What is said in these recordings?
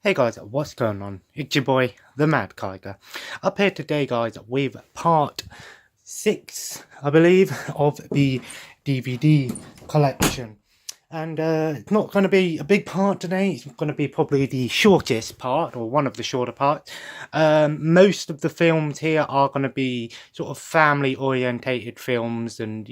Hey guys, what's going on? It's your boy, the Mad Kiger. Up here today, guys, with part 6, I believe, of the DVD collection. And it's not going to be a big part today. It's going to be probably the shortest part, or one of the shorter parts. Most of the films here are going to be sort of family-orientated films, and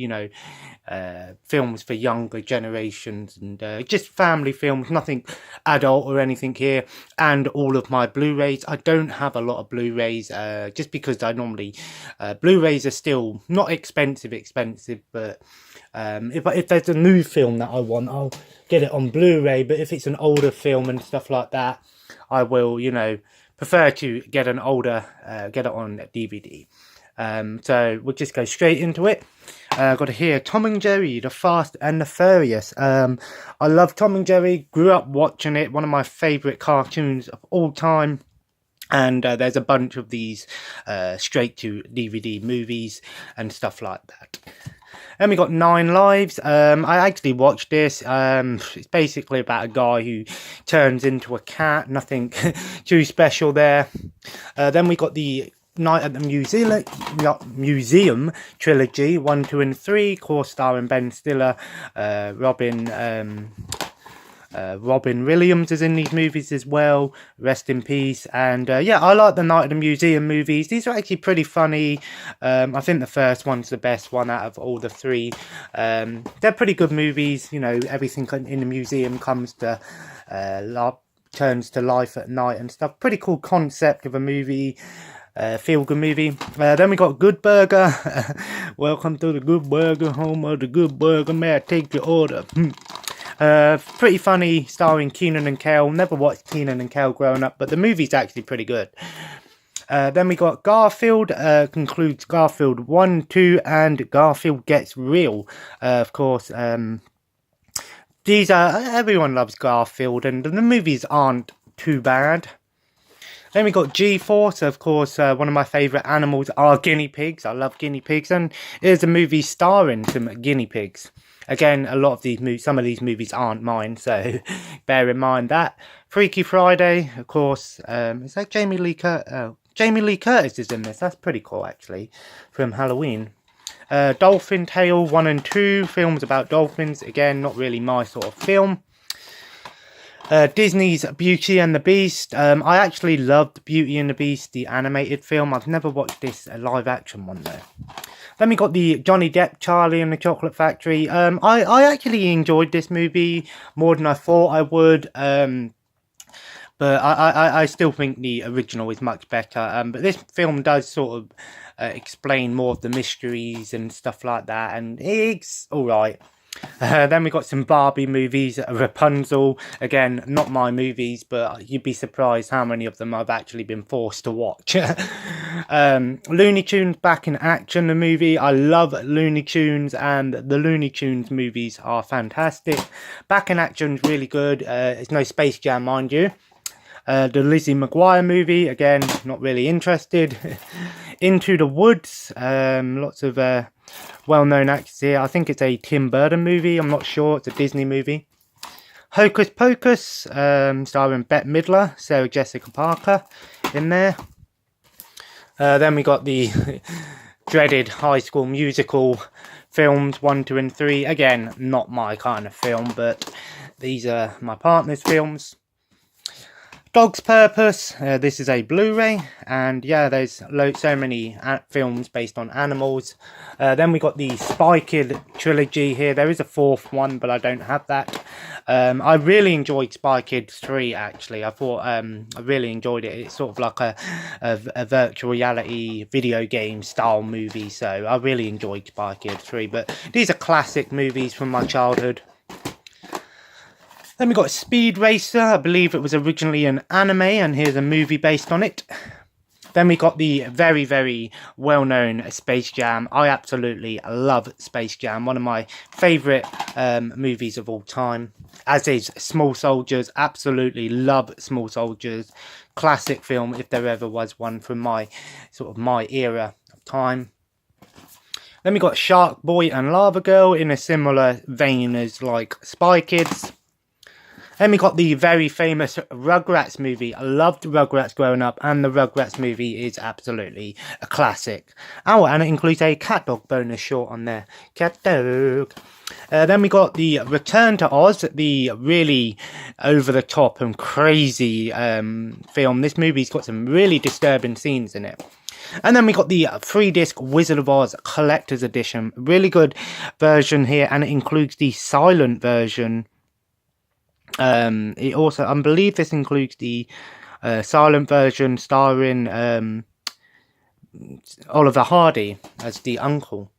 films for younger generations, and just family films. Nothing adult or anything here. And all of my Blu-rays. I don't have a lot of Blu-rays, just because I normally Blu-rays are still not expensive, but if there's a new film that I want, I'll get it on Blu-ray. But if it's an older film and stuff like that, I will, prefer to get an older, get it on DVD. So we'll just go straight into it. Got here, Tom and Jerry, The Fast and the Furious. I love Tom and Jerry, grew up watching it, one of my favourite cartoons of all time. And there's a bunch of these straight to DVD movies and stuff like that. Then we got 9 Lives. I actually watched this. It's basically about a guy who turns into a cat. Nothing too special there. Then we got the Night at the Museum trilogy, 1, 2 and 3, co-starring Ben Stiller, Robin Williams is in these movies as well. Rest in peace. And yeah, I like the Night at the Museum movies. These are actually pretty funny. I think the first one's the best one out of all the 3. They're pretty good movies. Everything in the museum comes to turns to life at night and stuff. Pretty cool concept of a movie. Feel good movie. Then we got Good Burger. Welcome to the Good Burger, home of the Good Burger. May I take your order? Pretty funny, starring Keenan and Kel. Never watched Keenan and Kel growing up, but the movie's actually pretty good. Then we got Garfield, concludes Garfield 1, 2, and Garfield Gets Real. Of course, these are, everyone loves Garfield, and the movies aren't too bad. Then we got G-Force, of course, one of my favourite animals are guinea pigs. I love guinea pigs, and here's a movie starring some guinea pigs. Again, some of these movies aren't mine, so bear in mind that. Freaky Friday, of course, is that Jamie Lee Curtis? Oh, Jamie Lee Curtis is in this. That's pretty cool, actually, from Halloween. Dolphin Tale 1 and 2, films about dolphins. Again, not really my sort of film. Disney's Beauty and the Beast. I actually loved Beauty and the Beast, the animated film. I've never watched this live action one though. Then we got the Johnny Depp, Charlie and the Chocolate Factory. I actually enjoyed this movie more than I thought I would. But I still think the original is much better. But this film does sort of explain more of the mysteries and stuff like that, and it's alright. Then we got some Barbie movies. Rapunzel, again, not my movies, but you'd be surprised how many of them I've actually been forced to watch. Looney Tunes Back in Action, the movie. I love Looney Tunes, and the Looney Tunes movies are fantastic. Back in Action's really good. It's no Space Jam, mind you. The Lizzie McGuire movie, again, not really interested. Into the Woods, lots of well-known actors here. I think it's a Tim Burton movie, I'm not sure, it's a Disney movie. Hocus Pocus, starring Bette Midler, Sarah Jessica Parker in there. Then we got the dreaded High School Musical films, 1, 2 and 3. Again, not my kind of film, but these are my partner's films. Dog's Purpose, this is a Blu-ray, and yeah, there's so many films based on animals. Then we got the Spy Kid trilogy here. There is a 4th one, but I don't have that. I really enjoyed Spy Kids 3, actually. I thought, I really enjoyed it. It's sort of like a virtual reality video game style movie, so I really enjoyed Spy Kids 3. But these are classic movies from my childhood. Then we got Speed Racer. I believe it was originally an anime, and here's a movie based on it. Then we got the very, very well-known Space Jam. I absolutely love Space Jam. One of my favourite movies of all time. As is Small Soldiers. Absolutely love Small Soldiers. Classic film, if there ever was one, from my era of time. Then we got Shark Boy and Lava Girl in a similar vein as like Spy Kids. Then we got the very famous Rugrats movie. I loved Rugrats growing up, and the Rugrats movie is absolutely a classic. Oh, and it includes a cat dog bonus short on there. Cat dog. Then we got the Return to Oz, the really over-the-top and crazy film. This movie's got some really disturbing scenes in it. And then we got the 3-disc Wizard of Oz Collector's Edition. Really good version here, and it includes the silent version. It also, I believe this includes the silent version starring Oliver Hardy as the uncle.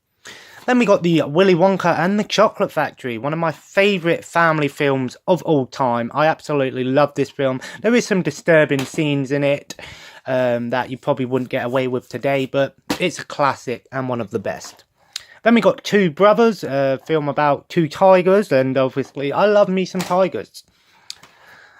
Then we got the Willy Wonka and the Chocolate Factory, one of my favourite family films of all time. I absolutely love this film. There is some disturbing scenes in it that you probably wouldn't get away with today, but it's a classic and one of the best. Then we got Two Brothers, a film about two tigers, and obviously I love me some tigers.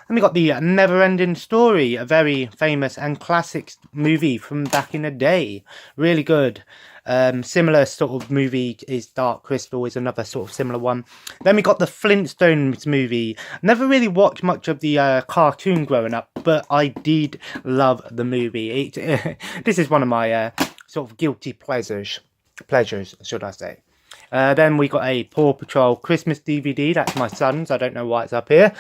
And we got the Never-Ending Story, a very famous and classic movie from back in the day. Really good. Similar sort of movie is Dark Crystal, is another sort of similar one. Then we got the Flintstones movie. Never really watched much of the cartoon growing up, but I did love the movie. This is one of my sort of guilty pleasures, should I say. Then we got a Paw Patrol Christmas DVD. That's my son's. I don't know why it's up here.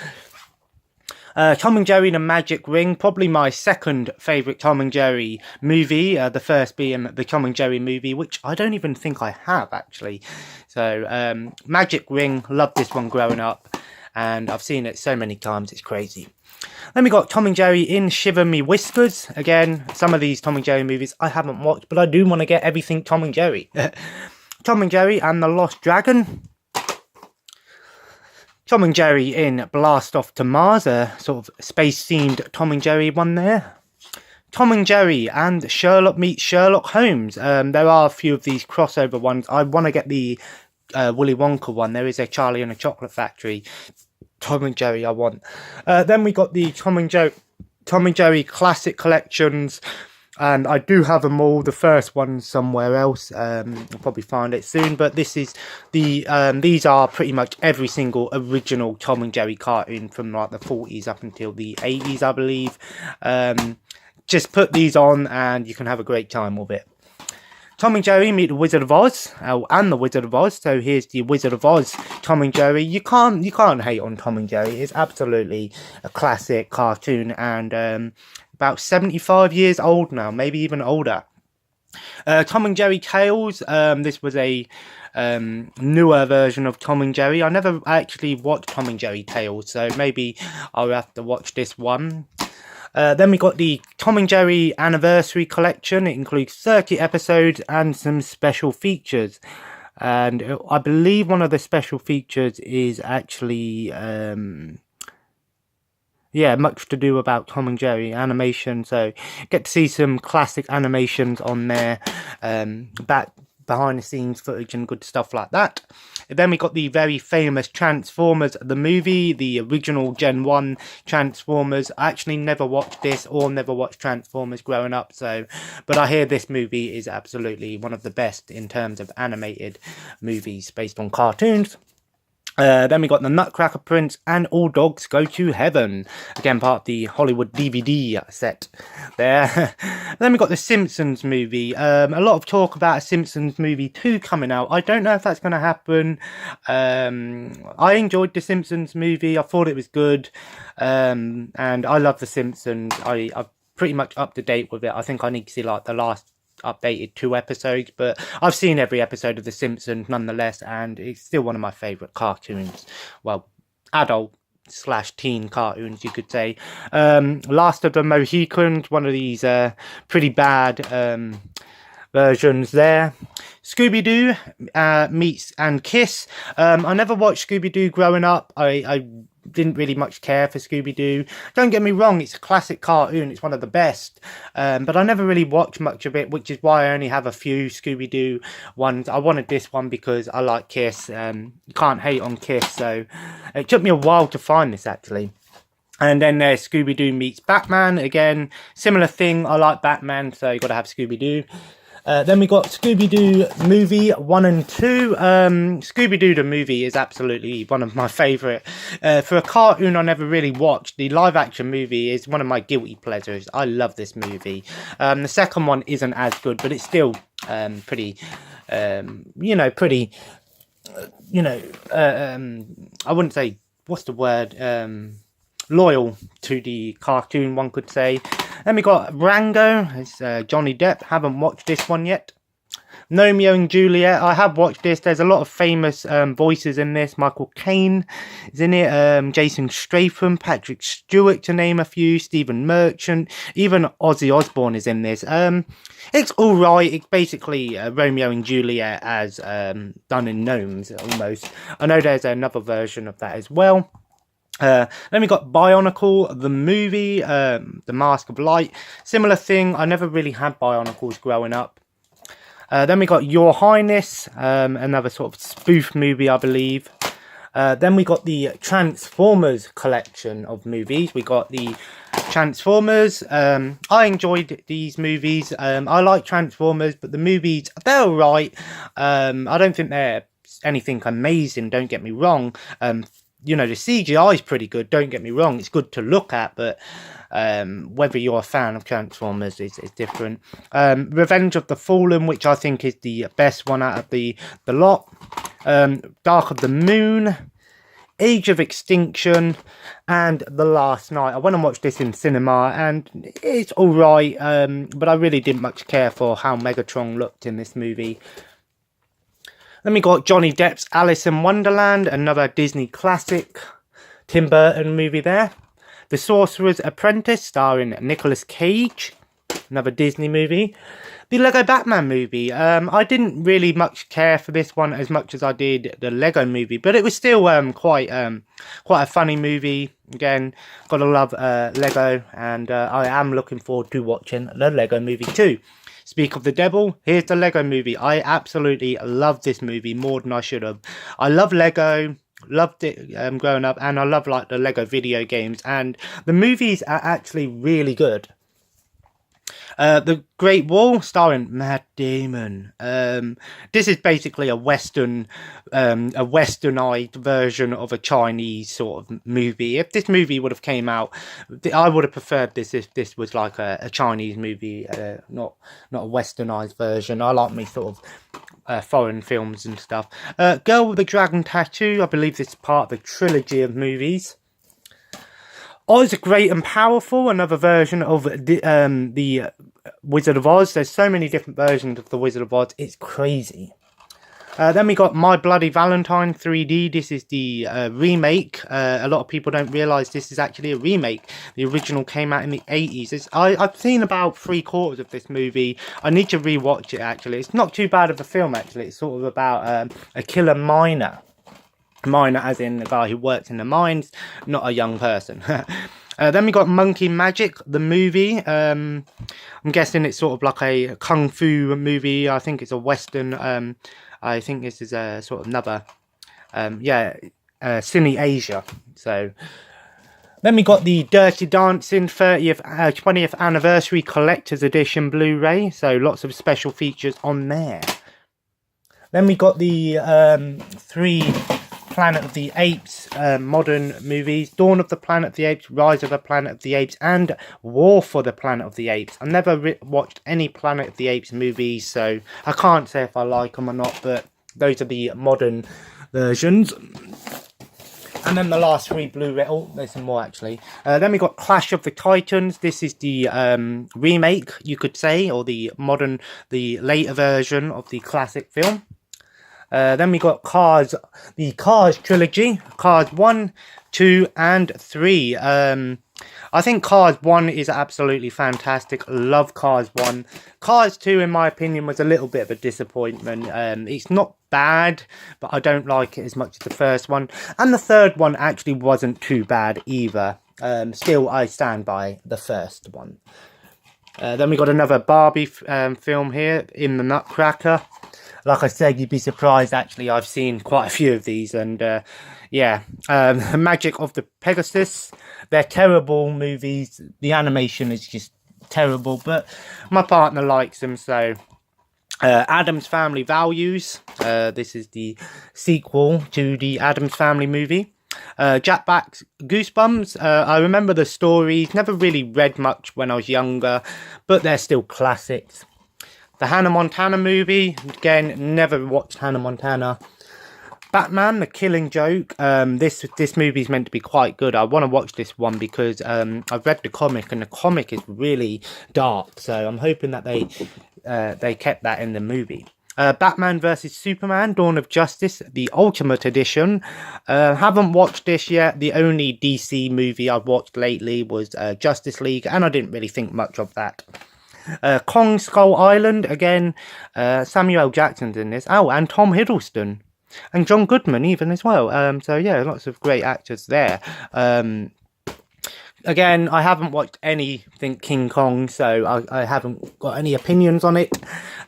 Tom and Jerry The Magic Ring, probably my second favourite Tom and Jerry movie, the first being the Tom and Jerry movie, which I don't even think I have, actually. So, Magic Ring, loved this one growing up, and I've seen it so many times, it's crazy. Then we got Tom and Jerry in Shiver Me Whiskers. Again, some of these Tom and Jerry movies I haven't watched, but I do want to get everything Tom and Jerry. Tom and Jerry and the Lost Dragon. Tom and Jerry in Blast Off to Mars, a sort of space-themed Tom and Jerry one there. Tom and Jerry and Sherlock meets Sherlock Holmes. There are a few of these crossover ones. I want to get the Willy Wonka one. There is a Charlie and the Chocolate Factory Tom and Jerry I want. Then we got the Tom and Jerry Classic Collections. And I do have them all. The first one somewhere else. I'll probably find it soon. But this is the these are pretty much every single original Tom and Jerry cartoon from like the 40s up until the 80s, I believe. Just put these on and you can have a great time with it. Tom and Jerry meet the Wizard of Oz, and the Wizard of Oz. So here's the Wizard of Oz, Tom and Jerry. You can't hate on Tom and Jerry. It's absolutely a classic cartoon, and about 75 years old now, maybe even older. Tom and Jerry Tales. This was a newer version of Tom and Jerry. I never actually watched Tom and Jerry Tales, so maybe I'll have to watch this one. Then we got the Tom and Jerry Anniversary Collection. It includes 30 episodes and some special features. And I believe one of the special features is actually, much to do about Tom and Jerry animation. So get to see some classic animations on there, back behind the scenes footage and good stuff like that. Then we got the very famous Transformers, the movie, the original Gen 1 Transformers. I actually never watched this or never watched Transformers growing up, but I hear this movie is absolutely one of the best in terms of animated movies based on cartoons. Then we got the Nutcracker Prince and All Dogs Go to Heaven. Again, part of the Hollywood DVD set there. Then we got the Simpsons movie. A lot of talk about a Simpsons movie 2 coming out. I don't know if that's going to happen. I enjoyed the Simpsons movie. I thought it was good. And I love the Simpsons. I'm pretty much up to date with it. I think I need to see like the last updated 2 episodes, but I've seen every episode of The Simpsons nonetheless, and it's still one of my favourite cartoons. Well, adult/teen cartoons, you could say. Last of the Mohicans, one of these pretty bad versions there. Scooby-Doo meets and Kiss. I never watched Scooby-Doo growing up. I didn't really much care for Scooby-Doo. Don't get me wrong, it's a classic cartoon, it's one of the best, but I never really watched much of it, which is why I only have a few Scooby-Doo ones. I wanted this one because I like Kiss. You can't hate on Kiss, so it took me a while to find this actually. And then there's Scooby-Doo meets Batman. Again, similar thing, I like Batman, so you got to have Scooby-Doo. Then we got Scooby-Doo movie 1 and 2. Scooby-Doo the movie is absolutely one of my favourite. For a cartoon I never really watched, the live action movie is one of my guilty pleasures. I love this movie. The second one isn't as good, but it's still pretty, pretty, I wouldn't say, what's the word, loyal to the cartoon, one could say. Then we got Rango, it's Johnny Depp. Haven't watched this one yet. Romeo and Juliet, I have watched this. There's a lot of famous voices in this. Michael Caine is in it, Jason Statham, Patrick Stewart, to name a few, Stephen Merchant, even Ozzy Osbourne is in this. It's alright. It's basically Romeo and Juliet as done in gnomes, almost. I know there's another version of that as well. Then we got Bionicle, the movie, The Mask of Light. Similar thing, I never really had Bionicles growing up. Then we got Your Highness, another sort of spoof movie, I believe. Then we got the Transformers collection of movies. We got the Transformers. I enjoyed these movies. I like Transformers, but the movies, they're alright. I don't think they're anything amazing, don't get me wrong. The CGI is pretty good, don't get me wrong. It's good to look at, but whether you're a fan of Transformers is different. Revenge of the Fallen, which I think is the best one out of the lot. Dark of the Moon, Age of Extinction, and The Last Night. I went and watched this in cinema, and it's alright, but I really didn't much care for how Megatron looked in this movie. Then we got Johnny Depp's Alice in Wonderland, another Disney classic. Tim Burton movie there. The Sorcerer's Apprentice, starring Nicolas Cage, another Disney movie. The Lego Batman movie. I didn't really much care for this one as much as I did the Lego movie, but it was still quite a funny movie. Again, gotta love Lego, and I am looking forward to watching the Lego movie too. Speak of the Devil, here's the Lego movie. I absolutely love this movie more than I should have. I love Lego, loved it growing up, and I love like the Lego video games, and the movies are actually really good. The Great Wall, starring Matt Damon. This is basically a westernized version of a Chinese sort of movie. If this movie would have came out, I would have preferred this if this was like a Chinese movie, not a westernized version. I like me sort of foreign films and stuff. Girl with the Dragon Tattoo, I believe this is part of a trilogy of movies. Oz, Great and Powerful, another version of the Wizard of Oz. There's so many different versions of the Wizard of Oz, it's crazy. Then we got My Bloody Valentine 3D. This is the remake. A lot of people don't realise this is actually a remake. The original came out in the 80s. I've seen about 3/4 of this movie. I need to rewatch it actually. It's not too bad of a film actually. It's sort of about a killer miner. Miner as in the guy who works in the mines, not a young person. Then we got Monkey Magic, the movie. I'm guessing it's sort of like a kung fu movie. I think it's a western. I think this is a sort of another, Cine Asia. So then we got the Dirty Dancing 20th Anniversary Collector's Edition Blu-ray. So lots of special features on there. Then we got the 3 Planet of the Apes modern movies. Dawn of the Planet of the Apes, Rise of the Planet of the Apes, and War for the Planet of the Apes. I've never watched any Planet of the Apes movies, so I can't say if I like them or not, but those are the modern versions. And then the last 3 Blu-ray. Oh, there's some more actually. Then we got Clash of the Titans. This is the remake, you could say, or the later version of the classic film. Then we got Cars, the Cars trilogy, Cars 1, 2 and 3. I think Cars 1 is absolutely fantastic. Love Cars 1. Cars 2, in my opinion, was a little bit of a disappointment. It's not bad, but I don't like it as much as the first one. And the third one actually wasn't too bad either. Still, I stand by the first one. Then we got another Barbie film here, In the Nutcracker. Like I said, you'd be surprised, actually, I've seen quite a few of these, and Magic of the Pegasus. They're terrible movies. The animation is just terrible, but my partner likes them, so Addams Family Values. This is the sequel to the Addams Family movie. Jack Black's Goosebumps. I remember the stories. Never really read much when I was younger, but they're still classics. The Hannah Montana movie. Again, never watched Hannah Montana. Batman, The Killing Joke. This movie is meant to be quite good. I want to watch this one because I've read the comic, and the comic is really dark. So I'm hoping that they kept that in the movie. Batman vs Superman, Dawn of Justice, the Ultimate Edition. Haven't watched this yet. The only DC movie I've watched lately was Justice League, and I didn't really think much of that. Kong Skull Island, again, Samuel L. Jackson's in this. Oh, and Tom Hiddleston. And John Goodman even as well. So yeah, lots of great actors there. Again, I haven't watched anything King Kong, so I haven't got any opinions on it.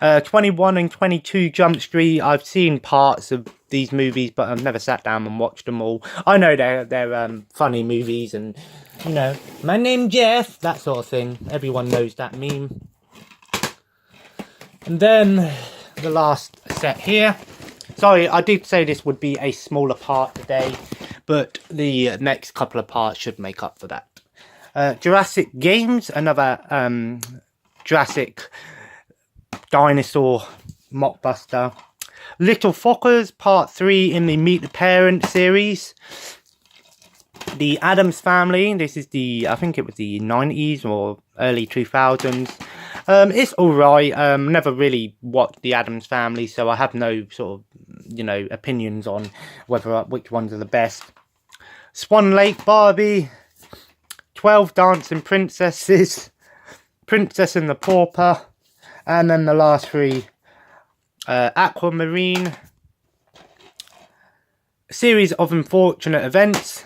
21 and 22 Jump Street. I've seen parts of these movies, but I've never sat down and watched them all. I know they're funny movies, and you know, my name's Jeff, that sort of thing. Everyone knows that meme. And then the last set here. Sorry, I did say this would be a smaller part today, but the next couple of parts should make up for that. Jurassic Games, another Jurassic dinosaur mockbuster. Little Fockers, part 3 in the Meet the Parent series. The Addams Family, this is I think it was the 90s or early 2000s. It's alright. Never really watched the Addams Family, so I have no sort of, you know, opinions on which ones are the best. Swan Lake Barbie, 12 Dancing Princesses, Princess and the Pauper, and then the last 3, Aquamarine, A Series of Unfortunate Events,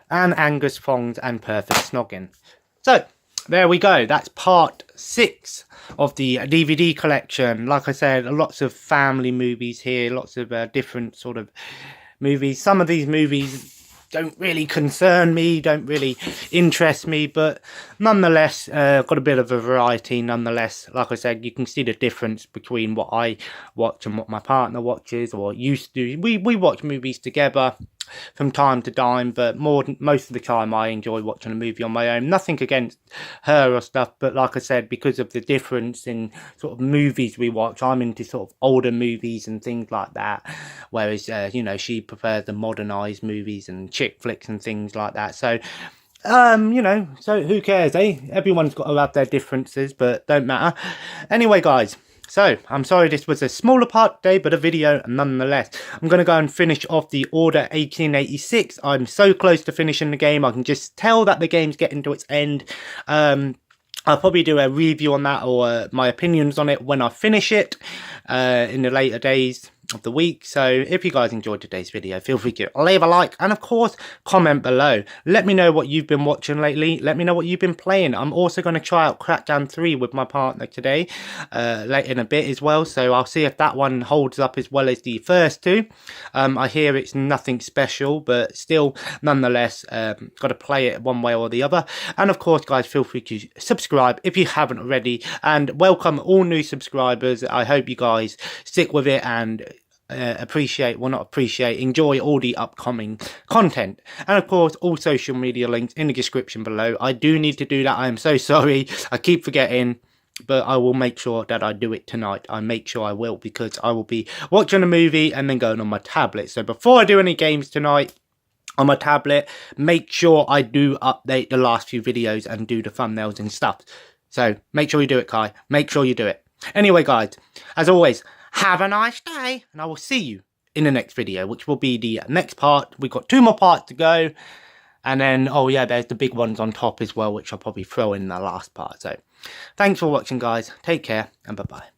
and Angus Thongs and Perfect Snogging. So, there we go. That's part 6 of the DVD collection. Like I said, lots of family movies here, lots of different sort of movies. Some of these movies don't really concern me, don't really interest me, but nonetheless, got a bit of a variety nonetheless. Like I said, you can see the difference between what I watch and what my partner watches or used to. We watch movies together from time to time, but most of the time I enjoy watching a movie on my own. Nothing against her or stuff, but like I said, because of the difference in sort of movies we watch, I'm into sort of older movies and things like that, whereas you know, she prefers the modernised movies and chick flicks and things like that. So you know, so who cares, eh? Everyone's got to have their differences, but don't matter. Anyway, guys, so, I'm sorry this was a smaller part today, but a video nonetheless. I'm going to go and finish off the Order 1886. I'm so close to finishing the game. I can just tell that the game's getting to its end. I'll probably do a review on that or my opinions on it when I finish it in the later days of the week. So if you guys enjoyed today's video, feel free to leave a like and of course comment below. Let me know what you've been watching lately. Let me know what you've been playing. I'm also going to try out Crackdown 3 with my partner today later in a bit as well, so I'll see if that one holds up as well as the first two. I hear it's nothing special, but still nonetheless got to play it one way or the other. And of course, guys, feel free to subscribe if you haven't already, and welcome all new subscribers. I hope you guys stick with it and enjoy all the upcoming content. And of course, all social media links in the description below. I do need to do that. I am so sorry, I keep forgetting, but I will make sure that I do it tonight. I make sure I will, because I will be watching a movie and then going on my tablet. So before I do any games tonight on my tablet, make sure I do update the last few videos and do the thumbnails and stuff. So make sure you do it, Kai. Make sure you do it. Anyway, guys, as always, have a nice day, and I will see you in the next video, which will be the next part. We've got 2 more parts to go, and then, oh yeah, there's the big ones on top as well, which I'll probably throw in the last part. So, thanks for watching, guys. Take care, and bye-bye.